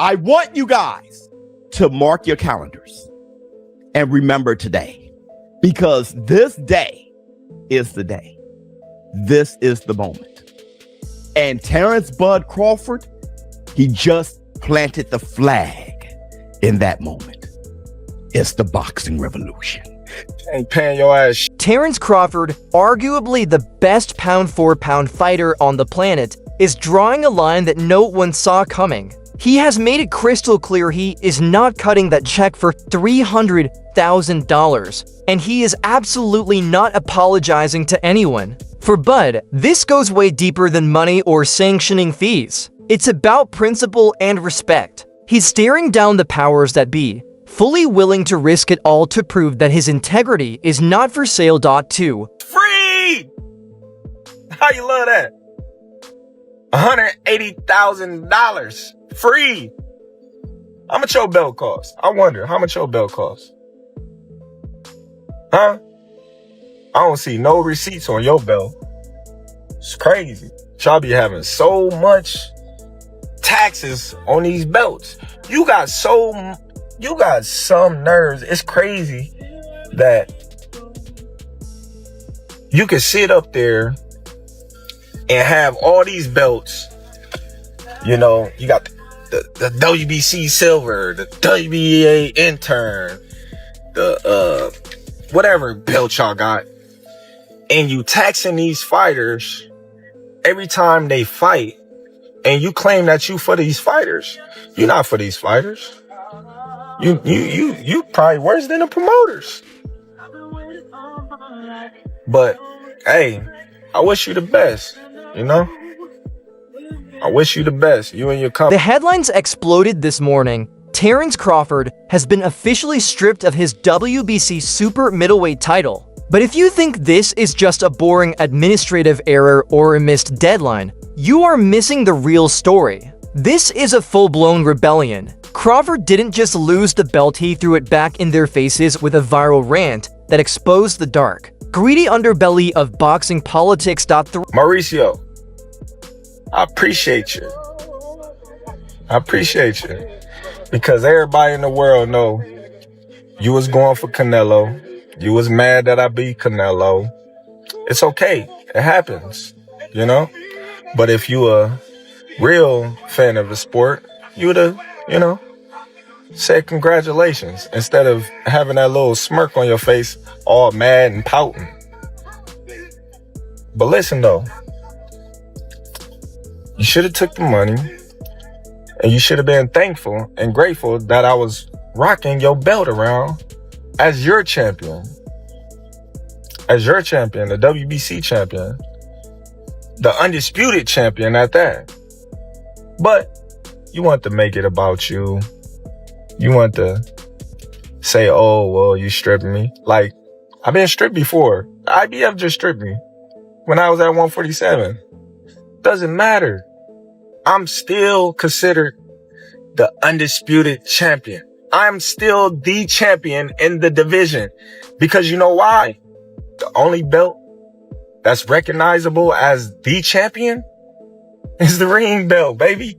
I want you guys to mark your calendars and remember today, because this day is the day. This is the moment. And Terence Bud Crawford, he just planted the flag in that moment. It's the boxing revolution. Ain't paying your ass. Terence Crawford, arguably the best pound-for-pound fighter on the planet, is drawing a line that no one saw coming. He has made it crystal clear he is not cutting that check for $300,000, and he is absolutely not apologizing to anyone. For Bud, this goes way deeper than money or sanctioning fees. It's about principle and respect. He's staring down the powers that be, fully willing to risk it all to prove that his integrity is not for sale. Free! How you love that? $180,000 free. How much your belt cost? I wonder how much your belt cost. Huh? I don't see no receipts on your belt. It's crazy. Y'all be having so much taxes on these belts. You got some nerves. It's crazy that you can sit up there and have all these belts. You know, you got the WBC silver, the WBA intern, the whatever belt y'all got, and you taxing these fighters every time they fight, and you claim that you for these fighters. You're not for these fighters. You probably worse than the promoters. But hey, I wish you the best, you know? I wish you the best, you and your company. The headlines exploded this morning. Terence Crawford has been officially stripped of his WBC super middleweight title. But if you think this is just a boring administrative error or a missed deadline, you are missing the real story. This is a full-blown rebellion. Crawford didn't just lose the belt, he threw it back in their faces with a viral rant that exposed the dark, greedy underbelly of boxing politics. Mauricio, I appreciate you. I appreciate you. Because everybody in the world know you was going for Canelo. You was mad that I beat Canelo. It's okay. It happens, you know? But if you a real fan of the sport, you would have, you know, said congratulations instead of having that little smirk on your face, all mad and pouting. But listen though, you should have took the money and you should have been thankful and grateful that I was rocking your belt around as your champion. As your champion, the WBC champion. The undisputed champion at that. But you want to make it about you. You want to say, oh, well, you stripped me. Like, I've been stripped before. The IBF just stripped me when I was at 147. Doesn't matter. I'm still considered the undisputed champion. I'm still the champion in the division. Because you know why? The only belt that's recognizable as the champion is the ring belt, baby.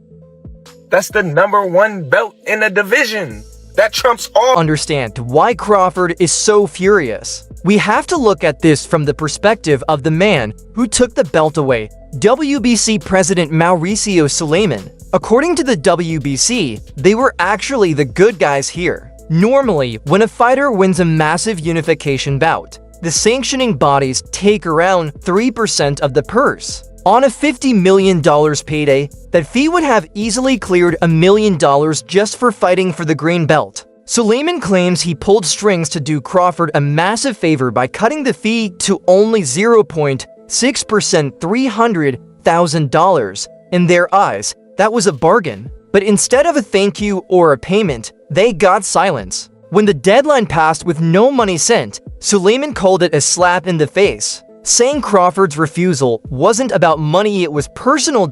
That's the #1 belt in the division. That trumps all. Understand why Crawford is so furious. We have to look at this from the perspective of the man who took the belt away, WBC President Mauricio Suleiman. According to the WBC, they were actually the good guys here. Normally, when a fighter wins a massive unification bout, the sanctioning bodies take around 3% of the purse. On a $50 million payday, that fee would have easily cleared $1 million just for fighting for the green belt. Suleiman claims he pulled strings to do Crawford a massive favor by cutting the fee to only 0.6%, $300,000. In their eyes, that was a bargain. But instead of a thank you or a payment, they got silence. When the deadline passed with no money sent, Suleiman called it a slap in the face, saying Crawford's refusal wasn't about money, it was personal.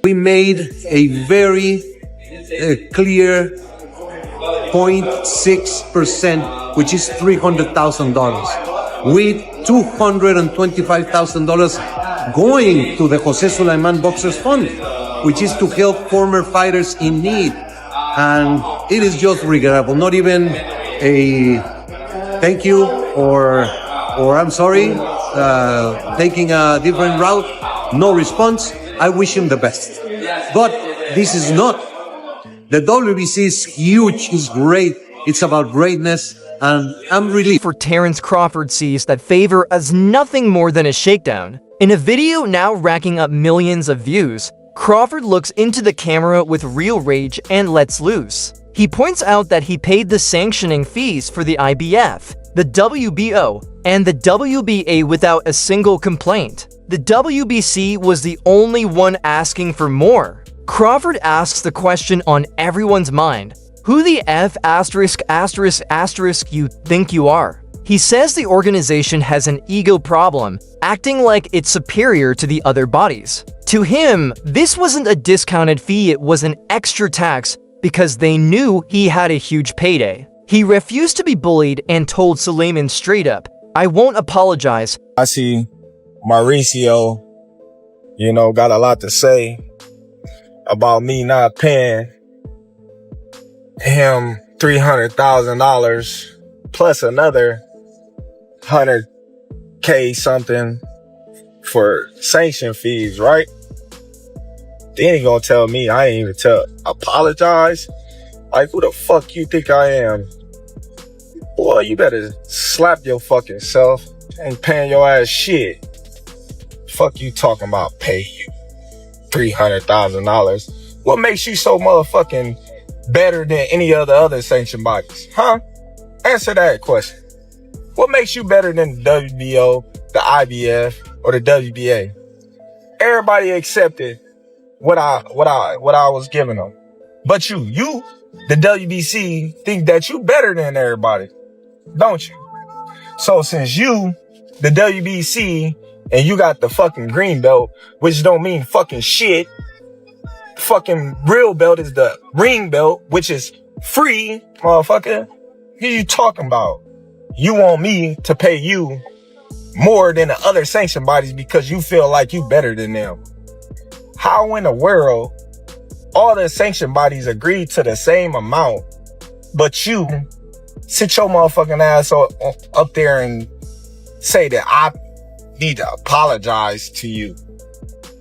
We made a very clear 0.6%, which is $300,000, with $225,000 going to the Jose Sulaiman Boxers Fund, which is to help former fighters in need and it is just regrettable. Not even a thank you or I'm sorry, taking a different route. No response. I wish him the best. But this is not. The WBC is huge. It's great. It's about greatness. And I'm really For Terence Crawford sees that favor as nothing more than a shakedown. In a video now racking up millions of views, Crawford looks into the camera with real rage and lets loose. He points out that he paid the sanctioning fees for the IBF, the WBO, and the WBA without a single complaint. The WBC was the only one asking for more. Crawford asks the question on everyone's mind: who the F*** you think you are? He says the organization has an ego problem, acting like it's superior to the other bodies. To him, this wasn't a discounted fee, it was an extra tax because they knew he had a huge payday. He refused to be bullied and told Suleiman straight up, "I won't apologize." I see Mauricio, got a lot to say about me not paying him $300,000 plus another $100K something for sanction fees, right? Then he gonna tell me I ain't even apologize? Like, who the fuck you think I am? Boy, you better slap your fucking self. Ain't paying your ass shit. Fuck you talking about pay you $300,000. What makes you so motherfucking better than any of the other sanctioned bodies? Huh? Answer that question. What makes you better than the WBO, the IBF, or the WBA? Everybody accepted what I was giving them. But you, the WBC, think that you better than everybody, don't you? So since you, the WBC, and you got the fucking green belt, which don't mean fucking shit. Fucking real belt is the ring belt, which is free, motherfucker. What are you talking about? You want me to pay you more than the other sanctioned bodies because you feel like you better than them. How in the world all the sanctioned bodies agree to the same amount, but you sit your motherfucking ass up there and say that I need to apologize to you?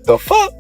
The fuck?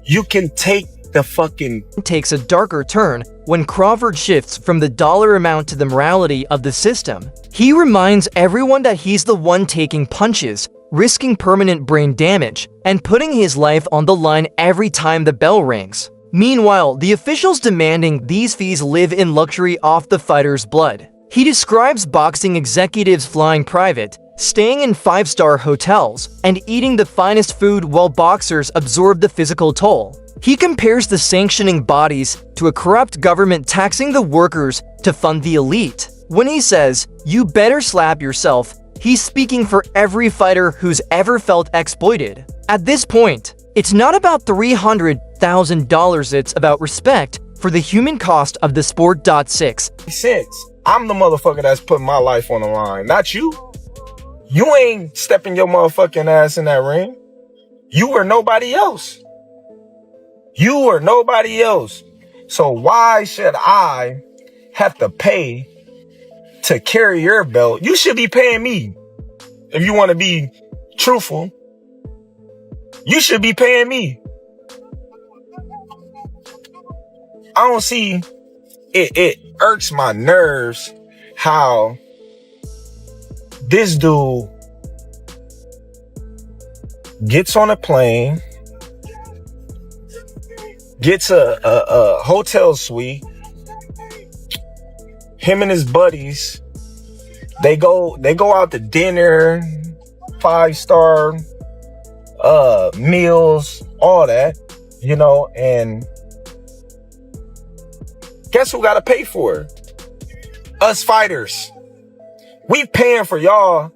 You can take the fucking... Takes a darker turn when Crawford shifts from the dollar amount to the morality of the system. He reminds everyone that he's the one taking punches, risking permanent brain damage, and putting his life on the line every time the bell rings. Meanwhile, the officials demanding these fees live in luxury off the fighter's blood. He describes boxing executives flying private, staying in 5-star hotels, and eating the finest food while boxers absorb the physical toll. He compares the sanctioning bodies to a corrupt government taxing the workers to fund the elite. When he says, "You better slap yourself," he's speaking for every fighter who's ever felt exploited. At this point, it's not about $300,000, it's about respect for the human cost of the sport. 6. Since I'm the motherfucker that's putting my life on the line, not you. You ain't stepping your motherfucking ass in that ring. You or nobody else. You or nobody else. So why should I have to pay to carry your belt? You should be paying me. If you want to be truthful, you should be paying me. I don't see it. It irks my nerves how this dude gets on a plane, gets a hotel suite. Him and his buddies, they go out to dinner, 5-star meals, all that, and guess who got to pay for it? Us fighters. We paying for y'all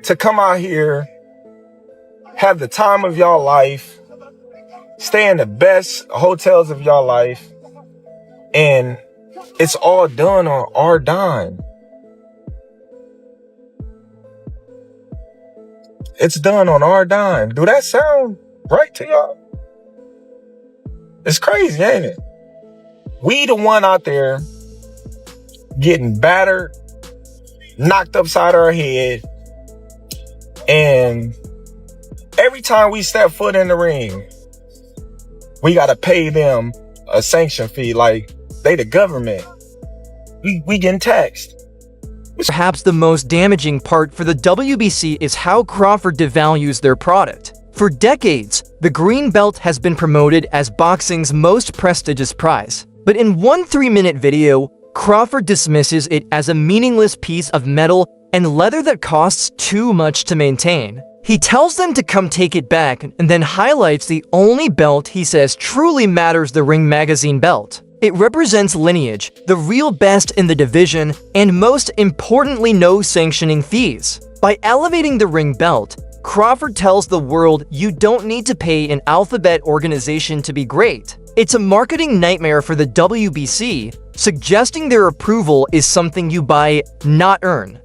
to come out here, have the time of y'all life, stay in the best hotels of y'all life, and it's all done on our dime. It's done on our dime. Do that sound right to y'all? It's crazy, ain't it? We the one out there getting battered, knocked upside our head, and every time we step foot in the ring, we gotta pay them a sanction fee. Like, they the government. We getting taxed. Perhaps the most damaging part for the WBC is how Crawford devalues their product. For decades, the green belt has been promoted as boxing's most prestigious prize. But in one 3-minute video, Crawford dismisses it as a meaningless piece of metal and leather that costs too much to maintain. He tells them to come take it back and then highlights the only belt he says truly matters: the Ring Magazine belt. It represents lineage, the real best in the division, and most importantly, no sanctioning fees. By elevating the ring belt, Crawford tells the world you don't need to pay an alphabet organization to be great. It's a marketing nightmare for the WBC, suggesting their approval is something you buy, not earn.